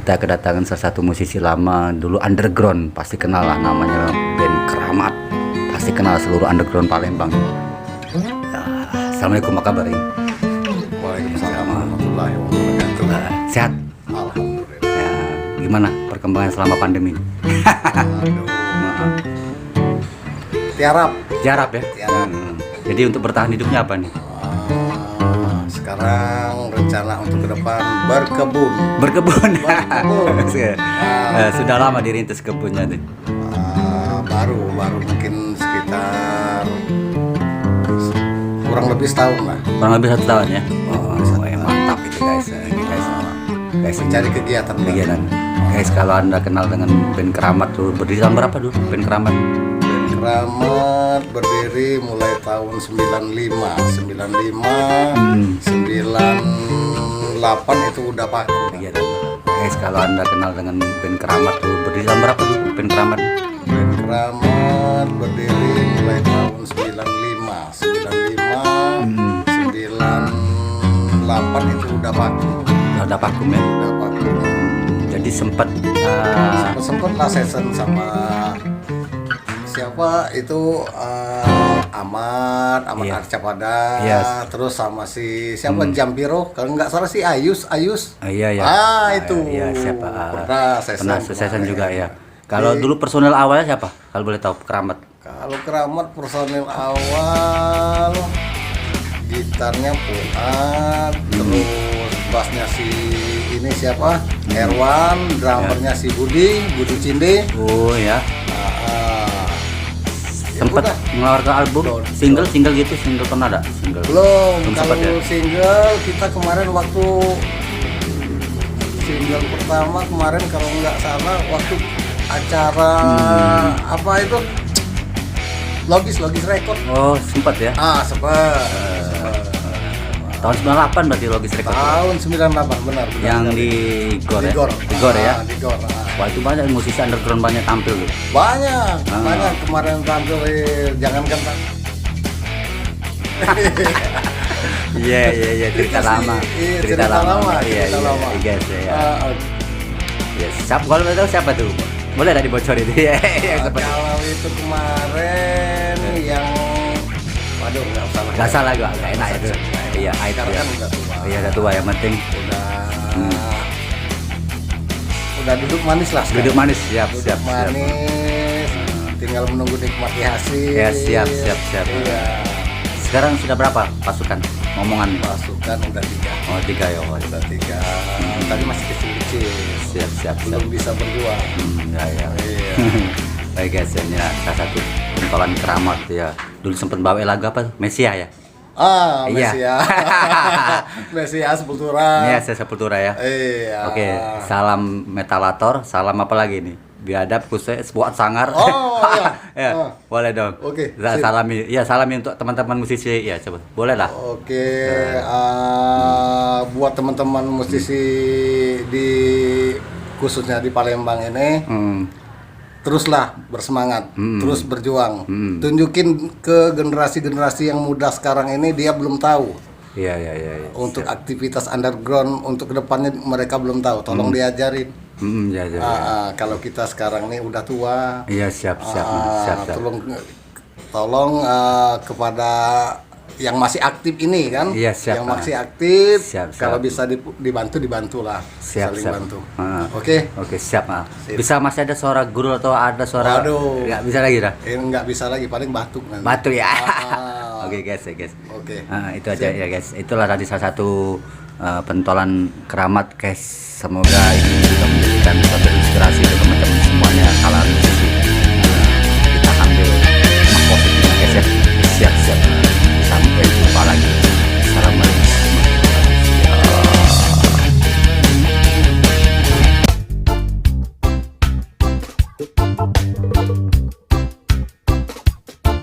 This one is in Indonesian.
kita kedatangan salah satu musisi lama dulu underground, pasti kenal lah, namanya band Keramat, pasti kenal seluruh underground Palembang. Ya, assalamualaikum, apa kabar ini? Waalaikumsalam warahmatullahi wabarakatuh. Sehat? Alhamdulillah. Ya, gimana perkembangan selama pandemi? Aduh. Tiarap. Tiarap ya? Tiarap. Jadi untuk bertahan hidupnya apa nih? Sekarang rencana untuk ke depan berkebun. Berkebun. Berkebun. Sudah lama dirintis kebunnya nih. Baru mungkin sekitar kurang lebih setahun lah. Kurang lebih 1 tahun ya. Mantap itu guys. Guys, Mencari kegiatan. Guys, kalau Anda kenal dengan band Keramat tuh, berdiri tahun berapa dulu band Keramat? Band Keramat berdiri mulai tahun 95, 98 itu udah pakai. Kegiatan. Guys, kalau Anda kenal dengan band Keramat tuh, berdiri tahun berapa dulu band Keramat? Band Keramat berdiri mulai tahun 98 itu udah pakai. Udah vakum ya. Udah pakai. Jadi sempat Sempet lah session sama siapa itu Ahmad Iya. Arcapada, Yes. terus sama si siapa Jampiro, kalau nggak salah si Ayus. iya ya. Itu. Iya, siapa? Pernah Pernah session session kemarin. juga ya. Kalau dulu personel awalnya siapa? Kalau boleh tahu Keramat. Kalau Keramat personil awal gitarnya Fuad, terus bassnya si ini siapa? Erwan, drummernya si Budi Cinde. Oh ya. Sempat udah. mengeluarkan album, single gitu, single pernah ada? Single. Belum, sempat kalau ya? single kita kemarin waktu single pertama kemarin kalau nggak salah waktu acara apa itu Logis Record. Oh, sempat ya. Sempat. Tahun 98 berarti Logis Record. Tahun 98 benar. Yang di Gor ya. Di Gor ya. Di Gor. Wah, itu banyak musisi underground banyak tampil tuh. Banyak kemarin tampil jangankan Iya, cerita lama. Iya, cerita lama. Iya, guys ya. Yes. Kalau boleh tahu siapa tuh? Boleh ada dibocorin itu ya. Kalau itu kemarin yang waduh nggak salah Gak enak itu. Iya, itu sekarang ya. kan udah tua. Iya, udah tua, yang penting udah duduk manis lah sekarang. duduk manis. Siap. Manis, tinggal menunggu nikmati hasil. Ya, siap. Iya. Sekarang sudah berapa pasukan? Ngomongan Pasukan udah 3. Oh, 3 ya. Udah 3. Tadi masih kecil-kecil. Siap. Belum bisa berjuang. Ya. Iya. Baik guys, ini salah satu pentolan Keramat ya. Dulu sempat bawa lagu apa? Mesia ya? Iya. Mesia Sepultura. Iya, saya Sepultura ya. Iya. Oke, salam Metalator, salam apa lagi nih? Biadab khusus buat sangar. Oh, iya. Ya, boleh dong. Oke, Salami, ya salami untuk teman-teman musisi ya, coba. Boleh lah. Oke, buat teman-teman musisi di khususnya di Palembang ini, teruslah bersemangat, terus berjuang, tunjukin ke generasi-generasi yang muda sekarang ini dia belum tahu. Iya. Untuk aktivitas underground untuk kedepannya mereka belum tahu, tolong diajarin. Ya. Kalau kita sekarang ini udah tua, Iya, siap. tolong kepada yang masih aktif ini kan, Iya, siap. yang masih aktif, Siap. kalau bisa dibantulah, Siap. saling bantu. Oke, siap. Sip. Bisa masih ada suara guru atau ada suara? Waduh. Nggak bisa lagi dah. Nggak bisa lagi, paling batuk nanti. Batu ya. Ah. Oke guys. Oke. Itu aja ya guys. Itulah tadi salah satu pentolan Keramat guys. Semoga ini bisa menjadikan suatu inspirasi untuk teman-teman semuanya kalangan musisi. Kita ambil positif guys ya. Siap.